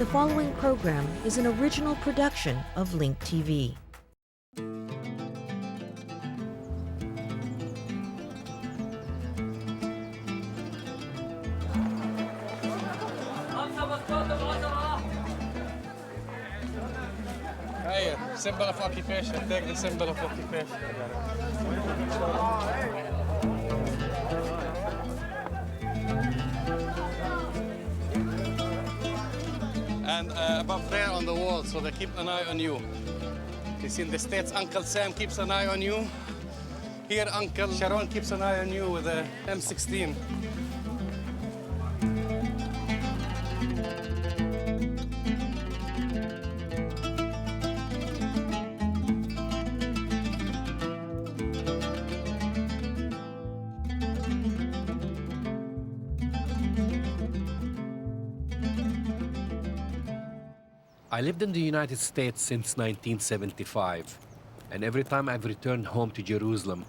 The following program is an original production of Link TV. Hey, symbol of occupation. Take the symbol of occupation. And above there on the wall, so they keep an eye on you. You see in the States, Uncle Sam keeps an eye on you. Here, Uncle Sharon keeps an eye on you with a M16. I lived in the United States since 1975, and every time I've returned home to Jerusalem,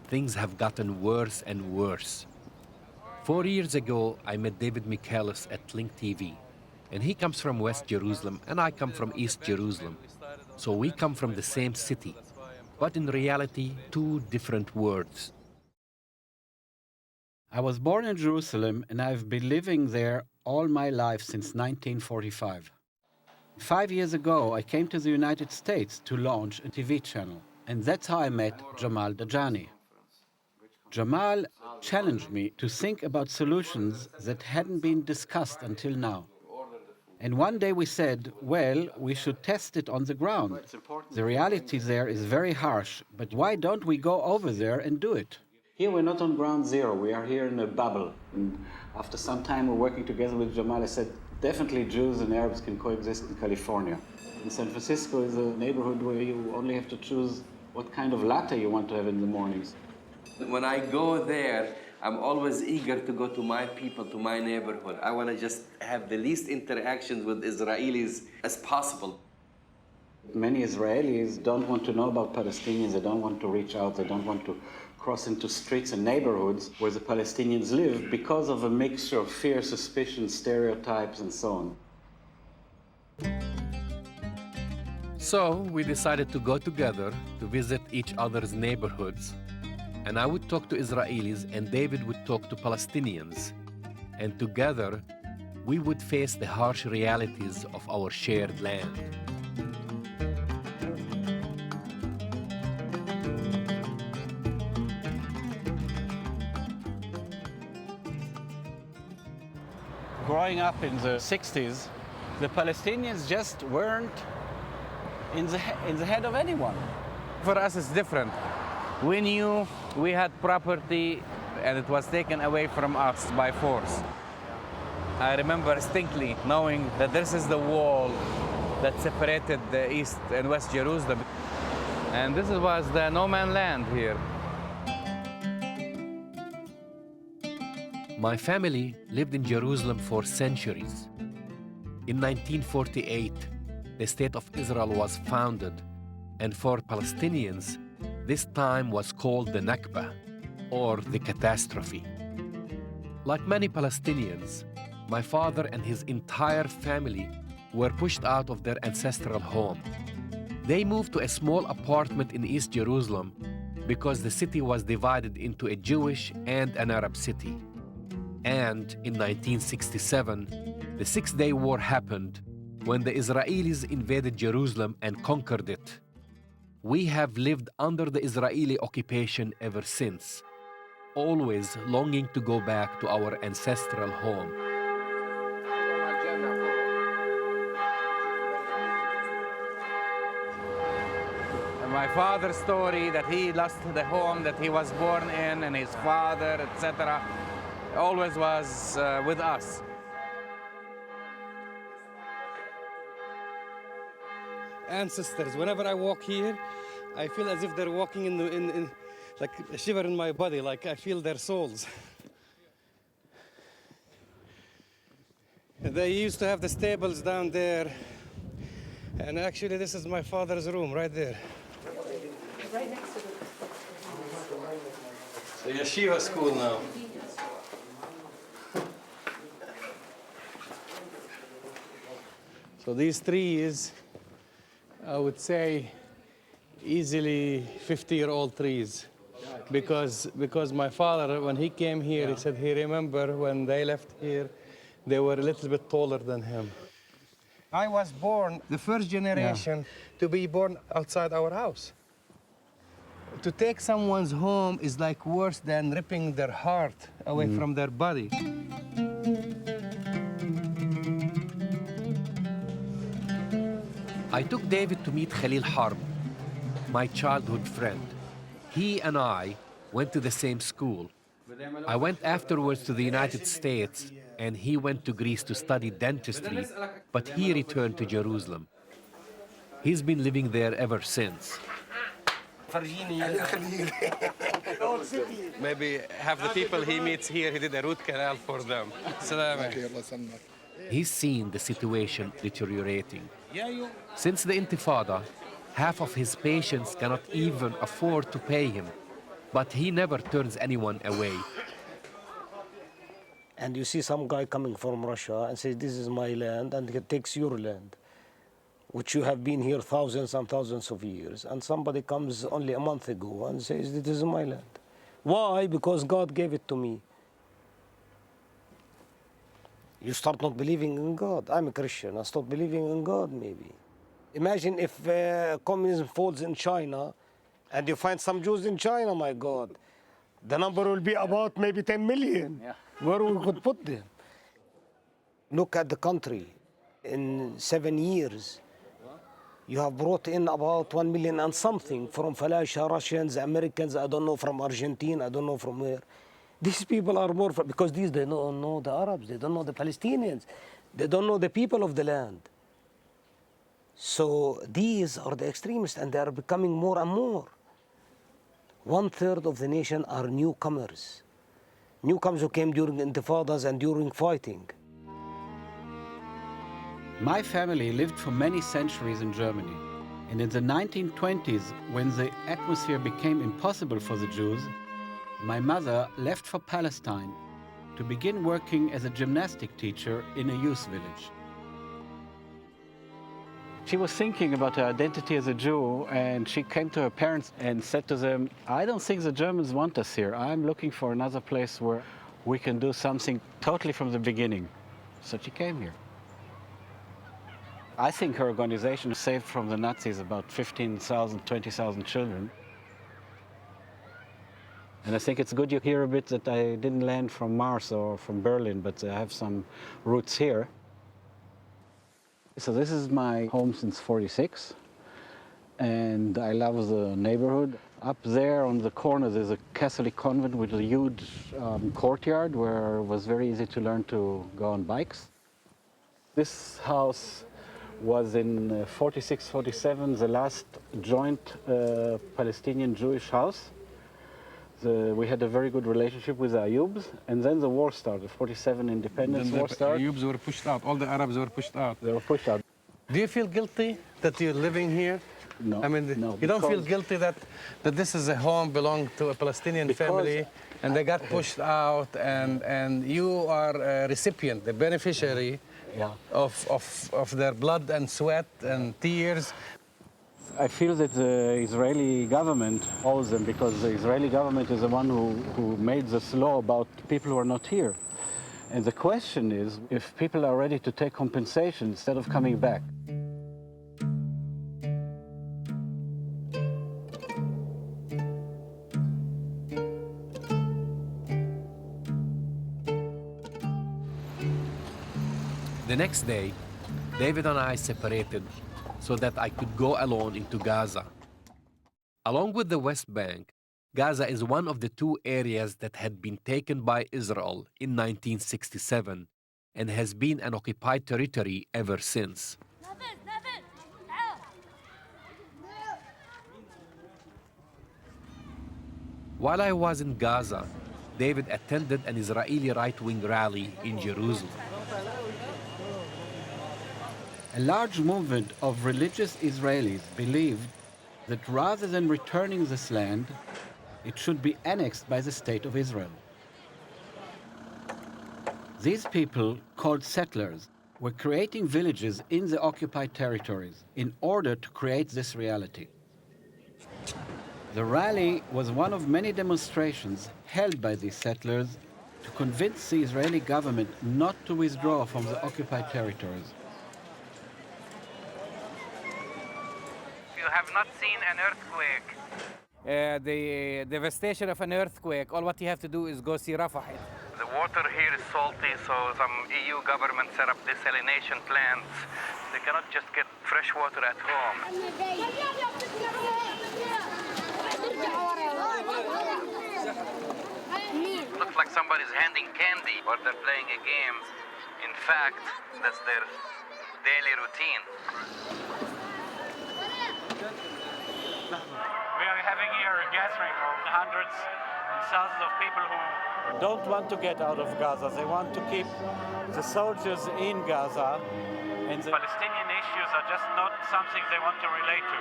things have gotten worse and worse. 4 years ago, I met David Michaelis at Link TV, and he comes from West Jerusalem, and I come from East Jerusalem. So we come from the same city, but in reality, two different worlds. I was born in Jerusalem, and I've been living there all my life since 1945. 5 years ago, I came to the United States to launch a TV channel, and that's how I met Jamal Dajani. Jamal challenged me to think about solutions that hadn't been discussed until now. And one day we said, well, we should test it on the ground. The reality there is very harsh, but why don't we go over there and do it? Here we're not on ground zero, we are here in a bubble. And after some time we're working together with Jamal, I said, definitely Jews and Arabs can coexist in California. And San Francisco is a neighborhood where you only have to choose what kind of latte you want to have in the mornings. When I go there, I'm always eager to go to my people, to my neighborhood. I want to just have the least interactions with Israelis as possible. Many Israelis don't want to know about Palestinians, they don't want to reach out, they don't want to cross into streets and neighborhoods where the Palestinians live because of a mixture of fear, suspicion, stereotypes, and so on. So we decided to go together to visit each other's neighborhoods, and I would talk to Israelis and David would talk to Palestinians, and together we would face the harsh realities of our shared land. Growing up in the 60s, the Palestinians just weren't in the head of anyone. For us, it's different. We knew we had property and it was taken away from us by force. I remember distinctly knowing that this is the wall that separated the East and West Jerusalem. And this was the no man land here. My family lived in Jerusalem for centuries. In 1948, the State of Israel was founded, and for Palestinians, this time was called the Nakba, or the catastrophe. Like many Palestinians, my father and his entire family were pushed out of their ancestral home. They moved to a small apartment in East Jerusalem because the city was divided into a Jewish and an Arab city. And in 1967, the Six-Day War happened when the Israelis invaded Jerusalem and conquered it. We have lived under the Israeli occupation ever since, always longing to go back to our ancestral home. And my father's story that he lost the home that he was born in and his father, etc., always was with us. Ancestors, whenever I walk here, I feel as if they're walking in like a shiver in my body, like I feel their souls. They used to have the stables down there, and actually this is my father's room right there. Right next to the... The yeshiva school now. So these trees, I would say, easily 50-year-old trees. Because my father, when he came here, he said he remember when they left here, they were a little bit taller than him. I was born the first generation to be born outside our house. To take someone's home is like worse than ripping their heart away from their body. I took David to meet Khalil Harb, my childhood friend. He and I went to the same school. I went afterwards to the United States, and he went to Greece to study dentistry, but he returned to Jerusalem. He's been living there ever since. Maybe half the people he meets here, he did a root canal for them. He's seen the situation deteriorating. Since the Intifada, half of his patients cannot even afford to pay him, but he never turns anyone away. And you see some guy coming from Russia and says, this is my land, and he takes your land, which you have been here thousands and thousands of years. And somebody comes only a month ago and says, this is my land. Why? Because God gave it to me. You start not believing in God. I'm a Christian. I stop believing in God, maybe. Imagine if communism falls in China and you find some Jews in China, my God. The number will be about maybe 10 million. Yeah. Where we could put them? Look at the country. In 7 years, you have brought in about 1 million and something from Falasha, Russians, Americans, I don't know, from Argentina, I don't know from where. These people are more, because they don't know the Arabs, they don't know the Palestinians, they don't know the people of the land. So these are the extremists, and they are becoming more and more. 1/3 of the nation are newcomers. Newcomers who came during intifadas and during fighting. My family lived for many centuries in Germany. And in the 1920s, when the atmosphere became impossible for the Jews, my mother left for Palestine to begin working as a gymnastic teacher in a youth village. She was thinking about her identity as a Jew, and she came to her parents and said to them, I don't think the Germans want us here. I'm looking for another place where we can do something totally from the beginning. So she came here. I think her organization saved from the Nazis about 15,000, 20,000 children. And I think it's good you hear a bit that I didn't land from Mars or from Berlin, but I have some roots here. So this is my home since '46, and I love the neighborhood. Up there on the corner, there's a Catholic convent with a huge courtyard where it was very easy to learn to go on bikes. This house was in '46, '47, the last joint Palestinian Jewish house. We had a very good relationship with the Ayyubs, and then the war started, '47 independence war started. The Ayyubs were pushed out, all the Arabs were pushed out. They were pushed out. Do you feel guilty that you're living here? No. I mean, no, you don't feel guilty that this is a home belonging to a Palestinian family and they got pushed out, and you are a recipient, the beneficiary of their blood and sweat and tears. I feel that the Israeli government owes them, because the Israeli government is the one who made this law about people who are not here. And the question is if people are ready to take compensation instead of coming back. The next day, David and I separated so that I could go alone into Gaza. Along with the West Bank, Gaza is one of the 2 areas that had been taken by Israel in 1967 and has been an occupied territory ever since. While I was in Gaza, David attended an Israeli right-wing rally in Jerusalem. A large movement of religious Israelis believed that rather than returning this land, it should be annexed by the State of Israel. These people, called settlers, were creating villages in the occupied territories in order to create this reality. The rally was one of many demonstrations held by these settlers to convince the Israeli government not to withdraw from the occupied territories. You have not seen an earthquake. The devastation of an earthquake, all what you have to do is go see Rafah. The water here is salty, so some EU government set up desalination plants. They cannot just get fresh water at home. Looks like somebody's handing candy or they're playing a game. In fact, that's their daily routine. We are having here a gathering of hundreds and thousands of people who don't want to get out of Gaza. They want to keep the soldiers in Gaza, and the Palestinian issues are just not something they want to relate to.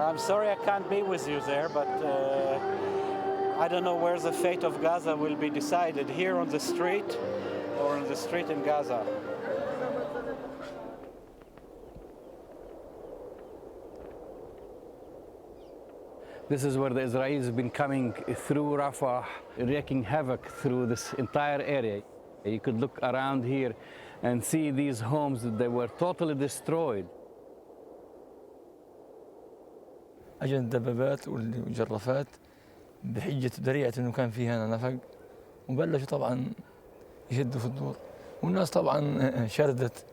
I'm sorry I can't be with you there, but I don't know where the fate of Gaza will be decided, here on the street or on the street in Gaza. This is where the Israelis have been coming through Rafah, wreaking havoc through this entire area. You could look around here and see these homes that they were totally destroyed. أجن الدبابات والجرافات بحجة ذريعة إنه كان في هنا نفق، وبلشوا طبعا يشدوا في الدور، والناس طبعا شردت.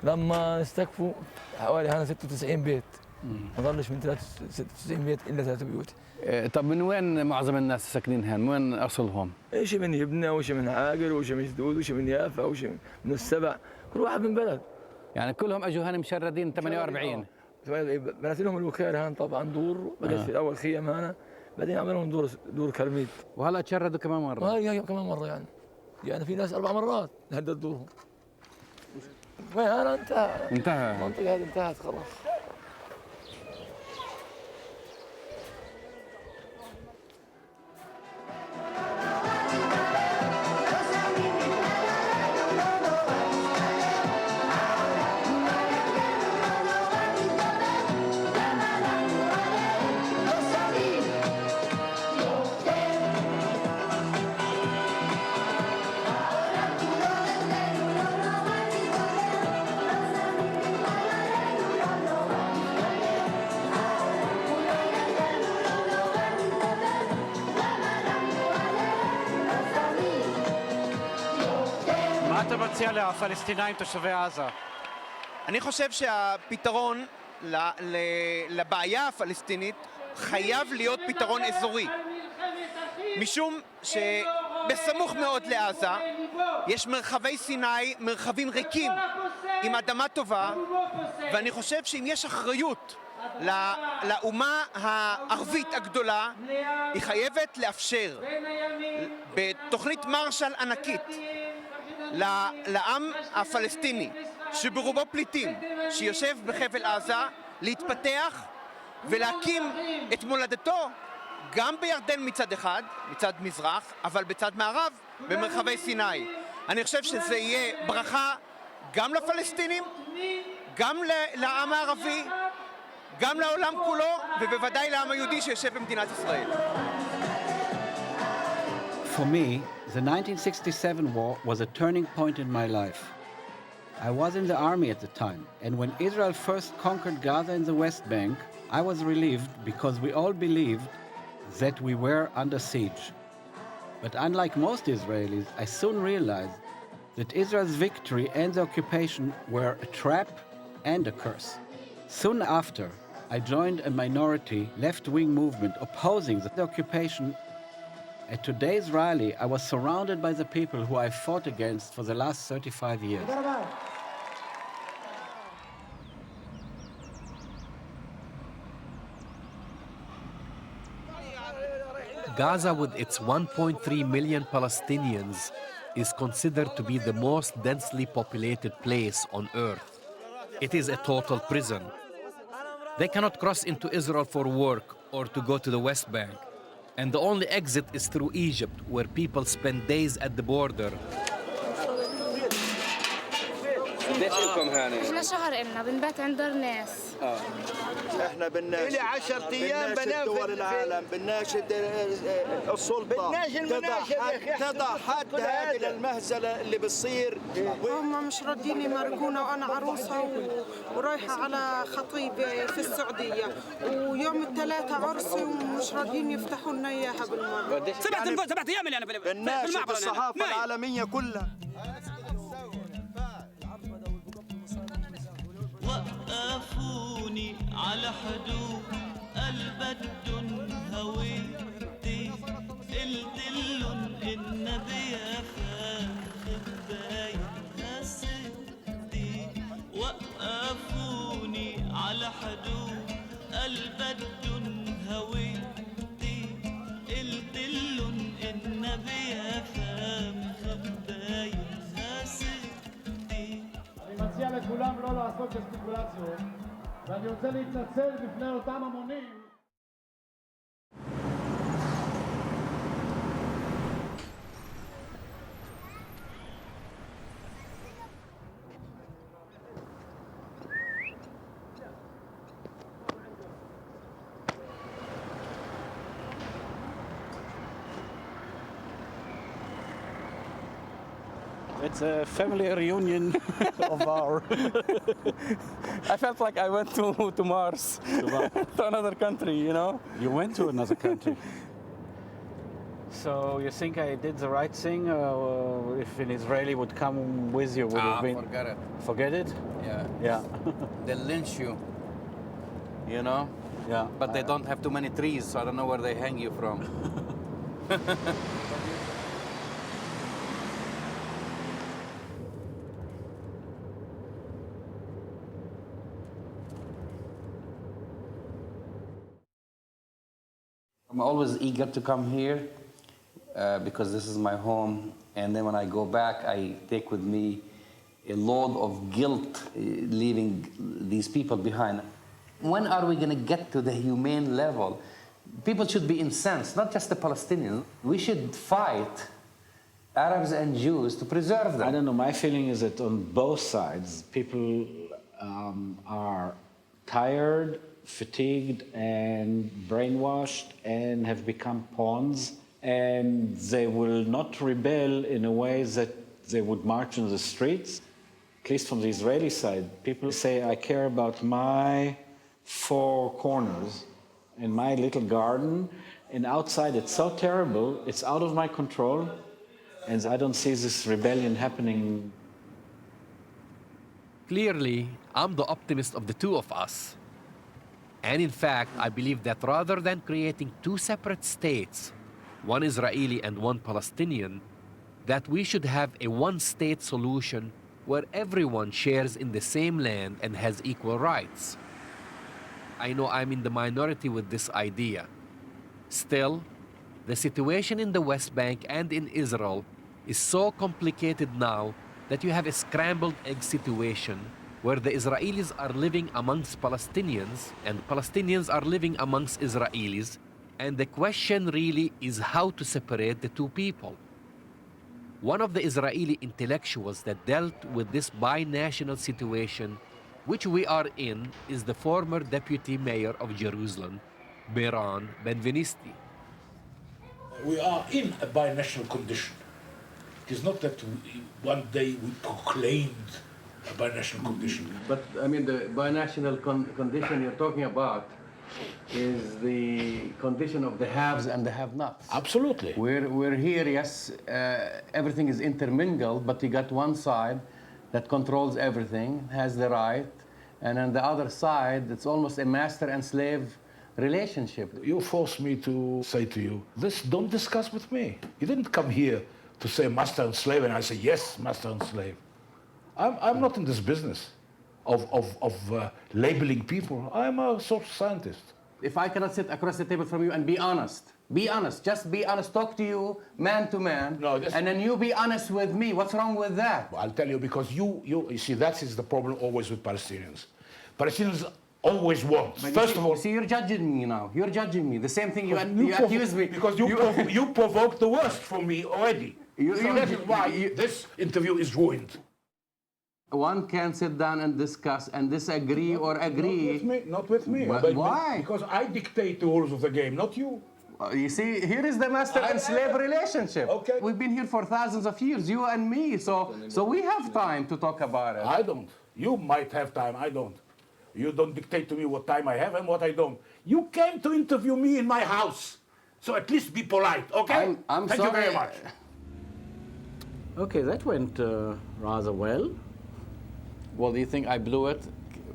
لما استكفوا حوالي هنا 96 بيت، ما ضلش من 96 بيت إلا 3 بيوت. طب من وين معظم الناس ساكنين هنا؟ من وين أصلهم؟ شيء من يبنى وشيء من عاقل وشيء من جدود وشيء من يافا وشيء من السبع، كل واحد من بلد. يعني كلهم اجوا هنا مشردين 48. بنات لهم الوكاله هان طبعا دور، بدأت في الاول خيم هنا، بعدين عملوا لهم دور كرميد، وهلا تشردوا كمان مره. كمان مره يعني في ناس 4 مرات هدد دورهم. وين هنا انتهى المنطقه هذه انتهت خلاص. מה אתה מציע לפלסטינאים תושבי עזה? אני חושב שהפתרון לבעיה הפלסטינית חייב להיות פתרון אזורי. משום שבסמוך מאוד לעזה יש מרחבי סיני, מרחבים ריקים עם אדמה טובה, ואני חושב שאם יש אחריות לאומה הערבית הגדולה, היא חייבת לאפשר בתוכנית מרשל ענקית לעם הפלסטיני, שברובו פליטים, שיושב בחבל עזה, להתפתח ולהקים את מולדתו גם בירדן מצד אחד, מצד מזרח, אבל בצד מערב, במרחבי סיני. אני חושב שזה יהיה ברכה גם לפלסטינים, גם לעם הערבי, גם לעולם כולו, ובוודאי לעם היהודי שיושב במדינת ישראל. For me, the 1967 war was a turning point in my life. I was in the army at the time, and when Israel first conquered Gaza in the West Bank, I was relieved because we all believed that we were under siege. But unlike most Israelis, I soon realized that Israel's victory and the occupation were a trap and a curse. Soon after, I joined a minority left-wing movement opposing the occupation. At today's rally, I was surrounded by the people who I fought against for the last 35 years. Gaza, with its 1.3 million Palestinians, is considered to be the most densely populated place on earth. It is a total prison. They cannot cross into Israel for work or to go to the West Bank. And the only exit is through Egypt, where people spend days at the border. احنا شهر إلنا بنبات عند دار ناس. احنا بنناشد إلي 10 أيام بنناشد دول العالم بنناشد السلطة تضع حد هذه المهزلة اللي بتصير. هم مش راضيين يمرقونا وأنا عروسة ورايحة على خطيبة في السعودية ويوم الثلاثاء عرسي ومش راضيين يفتحوا لنا إياها بالمرة. 7 أيام اللي أنا بنناشد الصحافة العالمية كلها. وقفوني على حدود البدن هويتي قلت لهم النبي فاخد باينها ستي وقفوني على حدود البدن هويتي قلت لهم النبي فاخد باينها ستي. אני מציע לכולם לא לעשות גסטיקולציות, ואני רוצה להתנצל בפני אותם המונים. It's a family reunion of our. I felt like I went to Mars, to another country, you know? You went to another country. So you think I did the right thing? If an Israeli would come with you, would have been... Forget it. Forget it? Yeah. Yeah. They'll lynch you, you know? Yeah. But they don't have too many trees, so I don't know where they hang you from. I'm always eager to come here because this is my home. And then when I go back, I take with me a load of guilt leaving these people behind. When are we going to get to the humane level? People should be incensed, not just the Palestinians. We should fight Arabs and Jews to preserve them. I don't know. My feeling is that on both sides, people are tired, fatigued, and brainwashed, and have become pawns. And they will not rebel in a way that they would march in the streets. At least from the Israeli side, people say, I care about my four corners in my little garden, and outside it's so terrible, it's out of my control, and I don't see this rebellion happening. Clearly, I'm the optimist of the two of us. And in fact, I believe that rather than creating two separate states, one Israeli and one Palestinian, that we should have a one-state solution where everyone shares in the same land and has equal rights. I know I'm in the minority with this idea. Still, the situation in the West Bank and in Israel is so complicated now that you have a scrambled egg situation where the Israelis are living amongst Palestinians and Palestinians are living amongst Israelis, and the question really is how to separate the two people. One of the Israeli intellectuals that dealt with this binational situation, which we are in, is the former deputy mayor of Jerusalem, Biran Benvenisti. We are in a binational condition. It is not that one day we proclaimed a binational condition. But I mean, the binational condition you're talking about is the condition of the haves and the have-nots. Absolutely. We're here, yes, everything is intermingled, but you got one side that controls everything, has the right, and on the other side, it's almost a master and slave relationship. You forced me to say to you, this don't discuss with me. You didn't come here to say master and slave, and I say, yes, master and slave. I'm not in this business of labeling people. I'm a social scientist. If I cannot sit across the table from you and be honest, just be honest, talk to you man to man, and then you be honest with me, what's wrong with that? Well, I'll tell you, because you see, that is the problem always with Palestinians. Palestinians always wants. But First of all, see, you're judging me now. You're judging me. The same thing you provo- accuse me. because you provoked the worst from me already. So that is why this interview is ruined. One can sit down and discuss and disagree or agree. Not with me. But why? Because I dictate the rules of the game, not you. You see, here is the master and slave relationship. Okay. We've been here for thousands of years, you and me, so we have time to talk about it. I don't. You might have time, I don't. You don't dictate to me what time I have and what I don't. You came to interview me in my house, so at least be polite, okay? I'm Thank you very much. Okay, that went rather well. Well, do you think I blew it?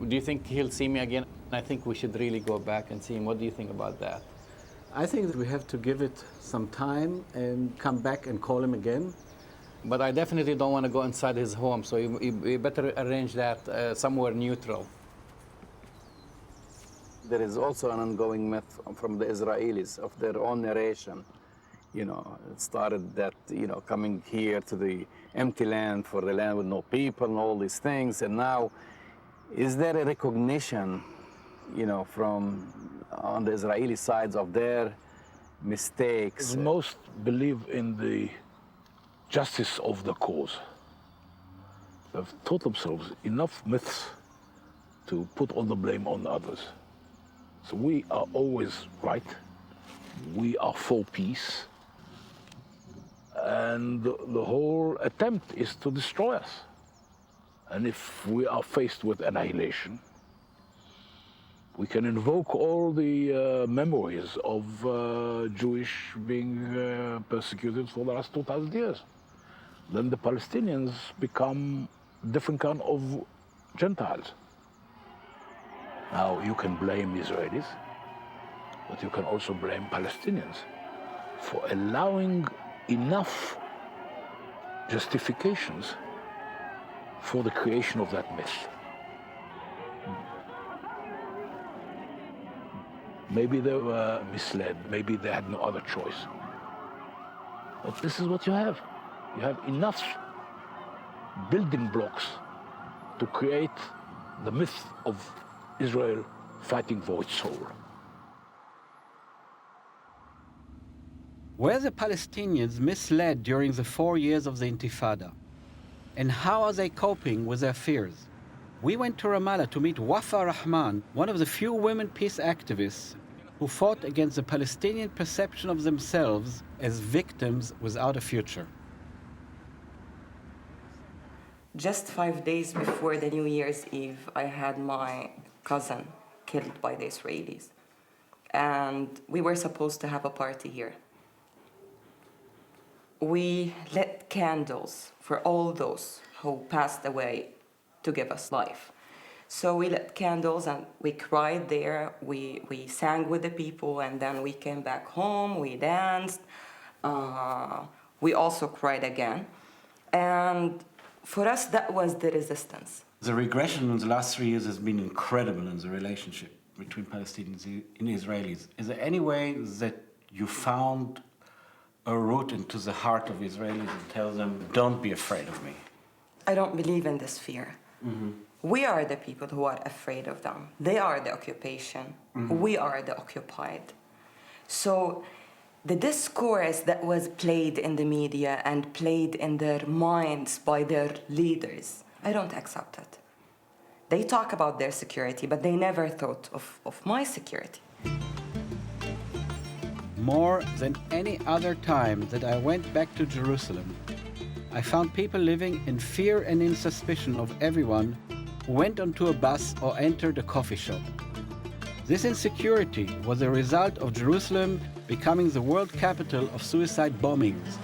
Do you think he'll see me again? I think we should really go back and see him. What do you think about that? I think that we have to give it some time and come back and call him again. But I definitely don't want to go inside his home, so you better arrange that somewhere neutral. There is also an ongoing myth from the Israelis of their own narration. You know, it started that, you know, coming here to the empty land, for the land with no people and all these things. And now, is there a recognition, you know, from on the Israeli sides of their mistakes? Most believe in the justice of the cause. They've taught themselves enough myths to put all the blame on others. So we are always right. We are for peace. And the whole attempt is to destroy us. And if we are faced with annihilation, we can invoke all the memories of Jewish being persecuted for the last 2,000 years. Then the Palestinians become a different kind of Gentiles. Now, you can blame Israelis, but you can also blame Palestinians for allowing enough justifications for the creation of that myth. Maybe they were misled, maybe they had no other choice. But this is what you have. You have enough building blocks to create the myth of Israel fighting for its soul. Were the Palestinians misled during the 4 years of the Intifada? And how are they coping with their fears? We went to Ramallah to meet Wafa Rahman, one of the few women peace activists who fought against the Palestinian perception of themselves as victims without a future. Just 5 days before the New Year's Eve, I had my cousin killed by the Israelis. And we were supposed to have a party here. We lit candles for all those who passed away to give us life. So we lit candles and we cried there, we sang with the people, and then we came back home, we danced, we also cried again. And for us, that was the resistance. The regression in the last 3 years has been incredible in the relationship between Palestinians and Israelis. Is there any way that you found a route into the heart of Israelis and tell them, don't be afraid of me? I don't believe in this fear. Mm-hmm. We are the people who are afraid of them. They are the occupation. Mm-hmm. We are the occupied. So the discourse that was played in the media and played in their minds by their leaders, I don't accept it. They talk about their security, but they never thought of my security. More than any other time that I went back to Jerusalem, I found people living in fear and in suspicion of everyone who went onto a bus or entered a coffee shop. This insecurity was a result of Jerusalem becoming the world capital of suicide bombings.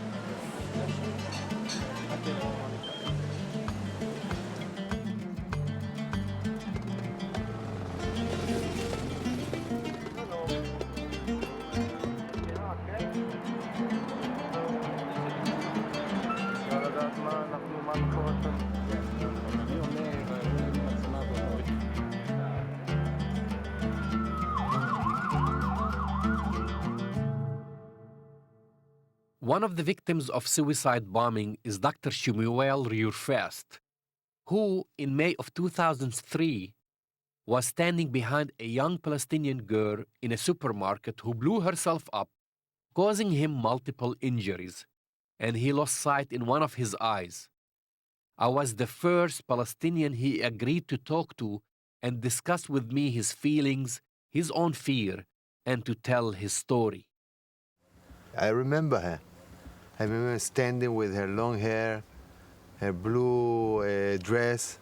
One of the victims of suicide bombing is Dr. Shmuel Riurfest, who, in May of 2003, was standing behind a young Palestinian girl in a supermarket who blew herself up, causing him multiple injuries, and he lost sight in one of his eyes. I was the first Palestinian he agreed to talk to and discuss with me his feelings, his own fear, and to tell his story. I remember her. I remember standing with her long hair, her blue dress,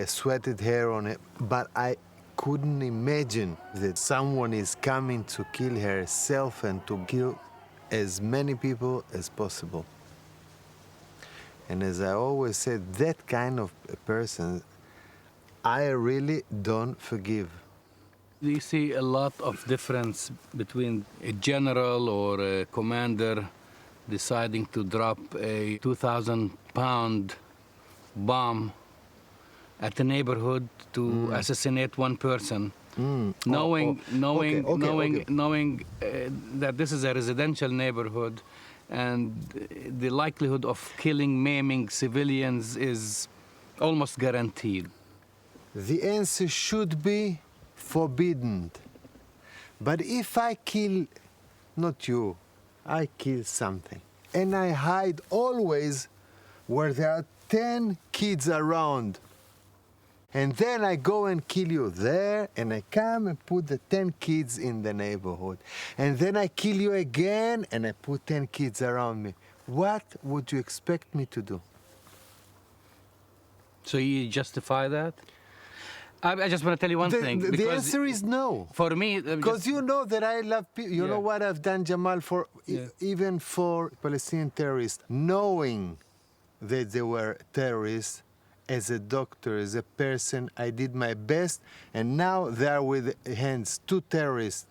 sweated hair on it, but I couldn't imagine that someone is coming to kill herself and to kill as many people as possible. And as I always said, that kind of person, I really don't forgive. Do you see a lot of difference between a general or a commander deciding to drop a 2,000-pound bomb at a neighborhood to assassinate one person, knowing that this is a residential neighborhood and the likelihood of killing, maiming civilians is almost guaranteed? The answer should be forbidden. But if I kill, not you, I kill something, and I hide always where there are 10 kids around, and then I go and kill you there, and I come and put the 10 kids in the neighborhood, and then I kill you again, and I put 10 kids around me. What would you expect me to do? So you justify that? I just want to tell you one thing. The answer is no. For me, because you know that I love people. You know what I've done, Jamal, for even for Palestinian terrorists, knowing that they were terrorists. As a doctor, as a person, I did my best, and now they are with hands, 2 terrorists.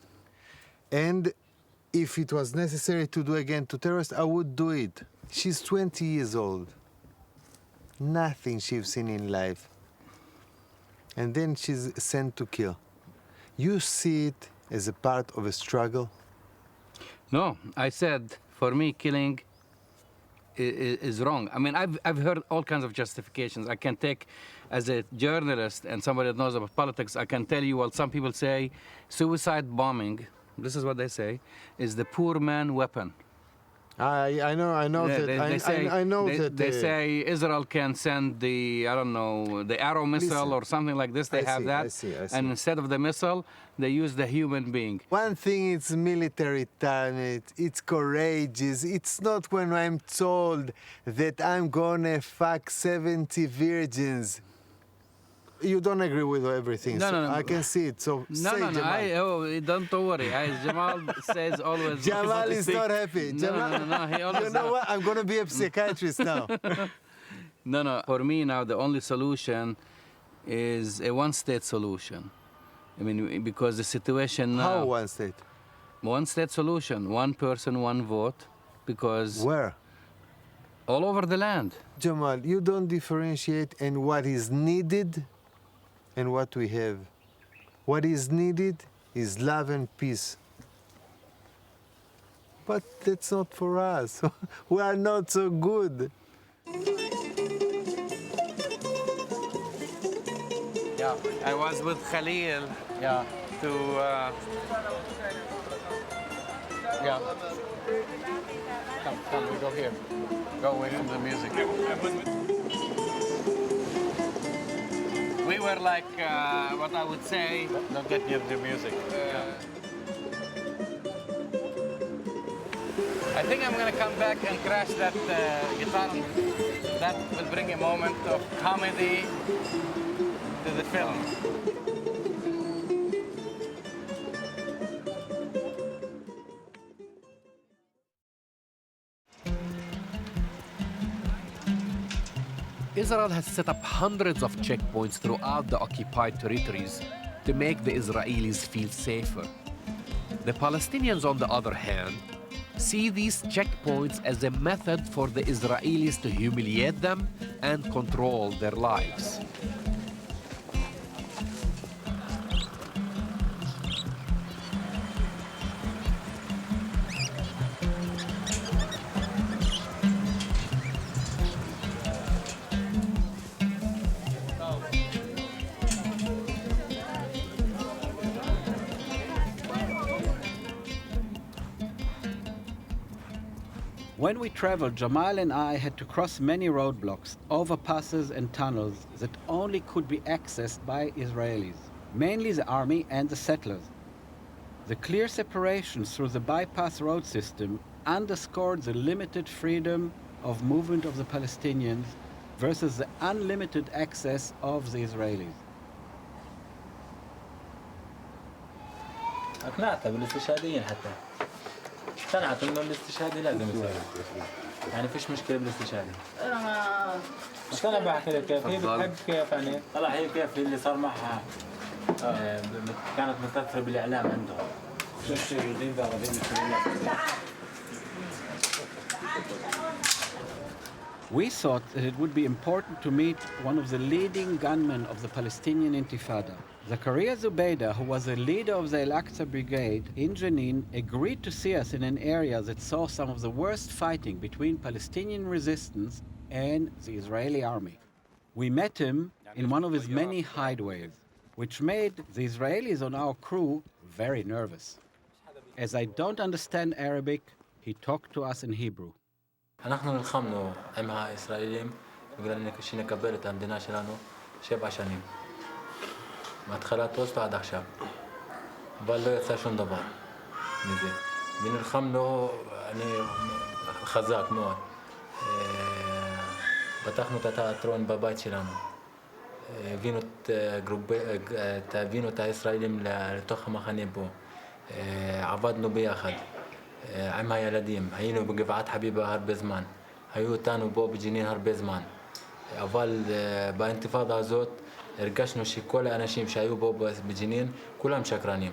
And if it was necessary to do again to terrorists, I would do it. She's 20 years old. Nothing she's seen in life. And then she's sent to kill. You see it as a part of a struggle? No, I said, for me, killing is wrong. I mean, I've heard all kinds of justifications. I can take, as a journalist and somebody that knows about politics, I can tell you, well, some people say suicide bombing, this is what they say, is the poor man weapon. I know that. They say Israel can send the, I don't know, the Arrow missile or something like this. They have that. I see. And instead of the missile, they use the human being. One thing, it's military talent, it's courageous. It's not when I'm told that I'm gonna fuck 70 virgins. You don't agree with everything. No. I can see it. So No. Don't worry. Jamal says always. Jamal is not happy. No. He always. You know what? I'm going to be a psychiatrist now. No. For me now, the only solution is a one-state solution. I mean, because the situation now. How one state? One-state solution. One person, one vote. Because. Where? All over the land. Jamal, you don't differentiate in what is needed and what we have. What is needed is love and peace. But that's not for us. We are not so good. Yeah, I was with Khalil. Yeah. Come, we go here. Go away from the music. We were like, what I would say... Don't get near the music. I think I'm going to come back and crash that guitar. That will bring a moment of comedy to the film. Israel has set up hundreds of checkpoints throughout the occupied territories to make the Israelis feel safer. The Palestinians, on the other hand, see these checkpoints as a method for the Israelis to humiliate them and control their lives. When we traveled, Jamal and I had to cross many roadblocks, overpasses and tunnels that only could be accessed by Israelis, mainly the army and the settlers. The clear separations through the bypass road system underscored the limited freedom of movement of the Palestinians versus the unlimited access of the Israelis. أقنعتها بالاستشهاديين حتى اقتنعت إنه الاستشهادي لازم يصير يعني فيش مشكلة بالاستشهادي أنا ما بس أنا بحكي لك كيف هي بتحب كيف يعني طلع هي كيف اللي صار معها كانت متأثرة بالإعلام عندهم We thought that it would be important to meet one of the leading gunmen of the Palestinian Intifada. Zakaria Zubaydah, who was the leader of the Al-Aqsa Brigade in Jenin, agreed to see us in an area that saw some of the worst fighting between Palestinian resistance and the Israeli army. We met him in one of his many hideaways, which made the Israelis on our crew very nervous. As I don't understand Arabic, he talked to us in Hebrew. אנחנו נלחמנו עם הישראלים בגלל שנקבל המדינה שלנו 7 שנים. מהתחלת אוסלו עד עכשיו. אבל לא יצא שום דבר מזה. ונלחמנו חזק מאוד. פתחנו את התיאטרון בבית שלנו. הבאנו את הישראלים לתוך המחנה פה. עבדנו ביחד. עם הילדים, היינו בגבעת חביבה הרבה זמן, היו אותנו פה בג'נין הרבה זמן, אבל באינתיפאדה הזאת הרגשנו שכל האנשים שהיו פה בג'נין כולם שקרנים.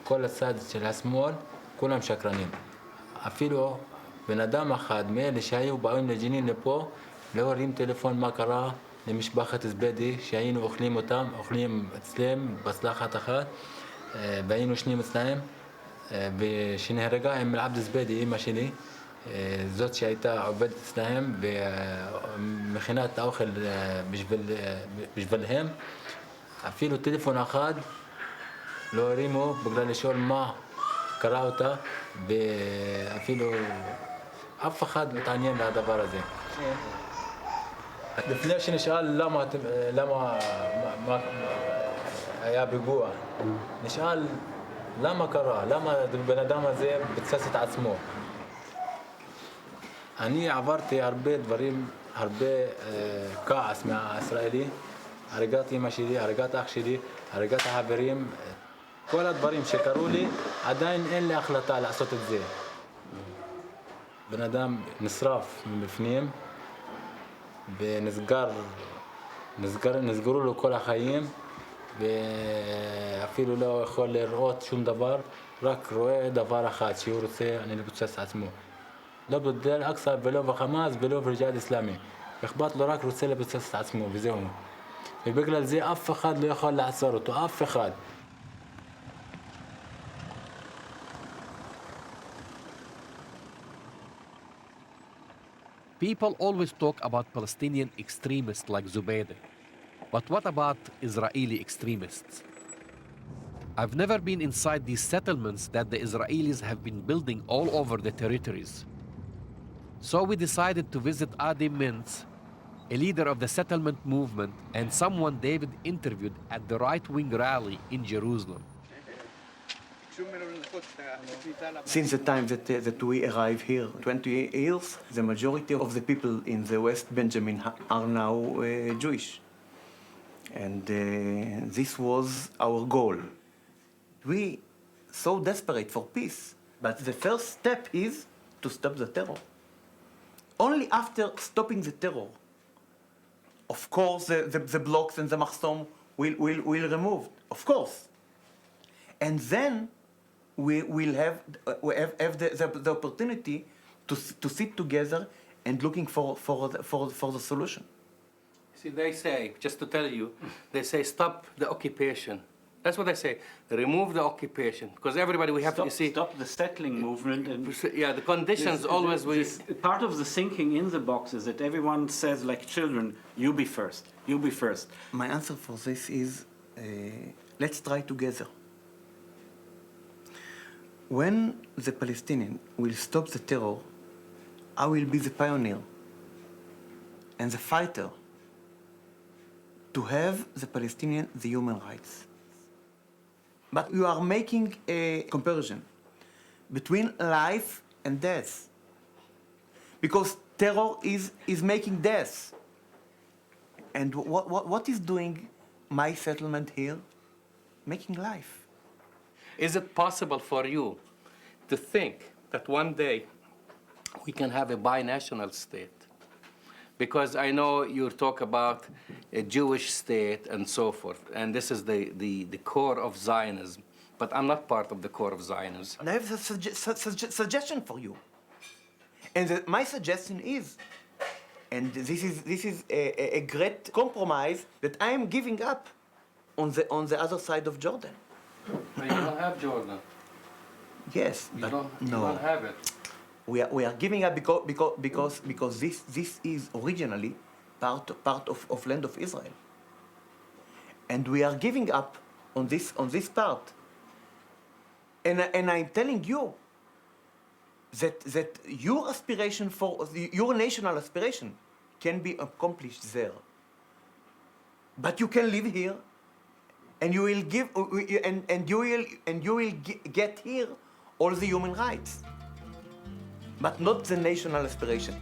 כל הצד של השמאל כולם שקרנים. אפילו בן אדם אחד מאלה שהיו באים לג'נין לפה לא הרים טלפון מה קרה למשפחת זביידי שהיינו אוכלים אצלם בסלחת אחת והיינו שנים אצלם ושנהרגה עם עבד זביידי, אמא שלי, זאת שהייתה עובדת אצלהם ומכינה את האוכל בשבילהם. אפילו טלפון אחד לא הרימו בגלל לשאול מה קרה אותה, ואפילו אף אחד מתעניין לדבר הזה. לפני שנשאל למה היה פיגוע, נשאל למה קרה? למה הבן אדם הזה ביצע את עצמו? אני עברתי הרבה דברים, הרבה כעס מהישראלי, הרגת אמא שלי, הרגת אח שלי, הרגת החברים, כל הדברים שקרו לי, עדיין אין לי החלטה לעשות את זה. בן אדם נשרף מבפנים, ונסגרו לו כל החיים, ואפילו לא יכול לראות שום דבר, רק רואה דבר אחד שהוא רוצה, אני לפוצץ עצמו. לא בדל אקצא ולא בחמאס ולא בג'יהאד אסלאמי. אכפת לו רק רוצה לפוצץ את עצמו וזהו. ובגלל זה אף אחד לא יכול לעצור אותו, אף אחד. People always talk about Palestinian extremists like Zubaydah. But what about Israeli extremists? I've never been inside these settlements that the Israelis have been building all over the territories. So we decided to visit Adi Mintz, a leader of the settlement movement and someone David interviewed at the right-wing rally in Jerusalem. Since the time that we arrived here, 20 years, the majority of the people in the West Benjamin are now Jewish. And this was our goal. We so desperate for peace, but the first step is to stop the terror. Only after stopping the terror, of course, the blocks and the mahsom will remove, of course. And then we will have the opportunity to sit together and looking for the solution. See, they say, just to tell you, they say stop the occupation. That's what they say. Remove the occupation, because everybody we have to see. Stop the settling movement. And yeah, the conditions always we. Part of the thinking in the box is that everyone says, like children, you be first. You be first. My answer for this is, let's try together. When the Palestinians will stop the terror, I will be the pioneer and the fighter to have the Palestinian the human rights. But you are making a comparison between life and death, because terror is making death. And what is doing my settlement here? Making life. Is it possible for you to think that one day we can have a binational state? Because I know you talk about a Jewish state and so forth, and this is the core of Zionism, but I'm not part of the core of Zionism. And I have a suggestion for you. And my suggestion is, and this is a great compromise that I am giving up on the other side of Jordan. But you don't have Jordan. Yes, You but don't, no. you don't have it. We are giving up because this is originally part of land of Israel, and we are giving up on this part. And I'm telling you that your aspiration for your national aspiration can be accomplished there. But you can live here, and you will give and you will get here all the human rights, but not the national aspiration.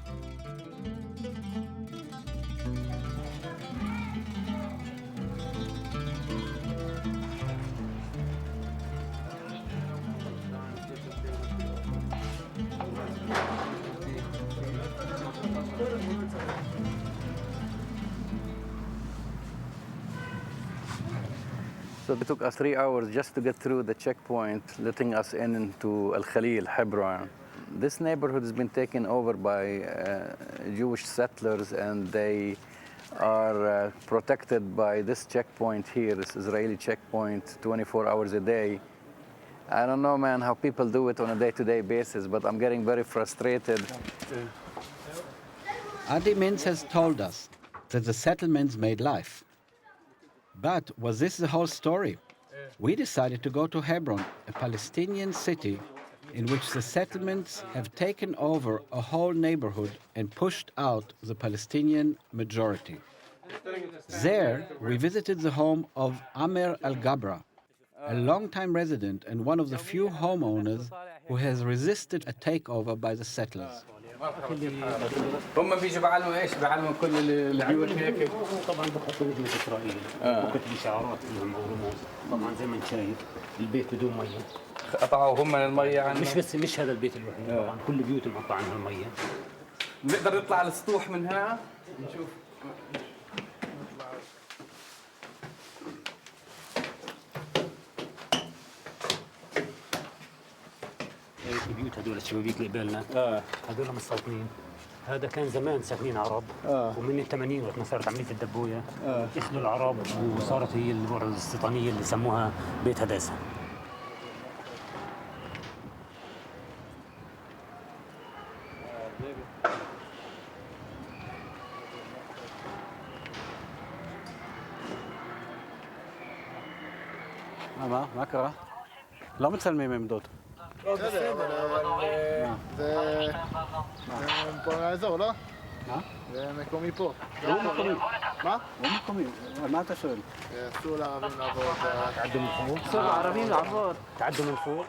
So it took us 3 hours just to get through the checkpoint, letting us in into Al Khalil, Hebron. This neighborhood has been taken over by Jewish settlers, and they are protected by this checkpoint here, this Israeli checkpoint, 24 hours a day. I don't know, man, how people do it on a day-to-day basis, but I'm getting very frustrated. Adi Mintz has told us that the settlements made life. But was this the whole story? We decided to go to Hebron, a Palestinian city in which the settlements have taken over a whole neighborhood and pushed out the Palestinian majority. There, we visited the home of Amer Al-Gabra, a longtime resident and one of the few homeowners who has resisted a takeover by the settlers. هم بيجوا بعلموا ايش؟ بعلموا كل البيوت هيك؟ طبعا بحطوا نجمة اسرائيل وكتبوا شعارات لهم او رموز، طبعا زي ما انت شايف البيت بدون ميه. قطعوا هم الميه عنه؟ مش هذا البيت الوحيد، طبعا كل البيوت مقطع عنها الميه. بنقدر نطلع على السطوح من هنا نشوف. البيوت هذول الشبابيك اللي قبالنا هذول مستوطنين. هذا كان زمان ساكنين عرب ومن ال80 وقت ما صارت عمليه الدبويه اخذوا العرب وصارت هي الغرف الاستيطانيه اللي سموها بيت هداسه. מה קרה? לא מצלמים עמדות. בסדר, אבל זה פה מהאזור, לא? מה? זה מקומי פה. הוא מקומי. מה? הוא מקומי. מה אתה שואל? אסור לערבים לעבור. تعدوا من فوق. אסור לערבים לעבור. تعدوا من فوق.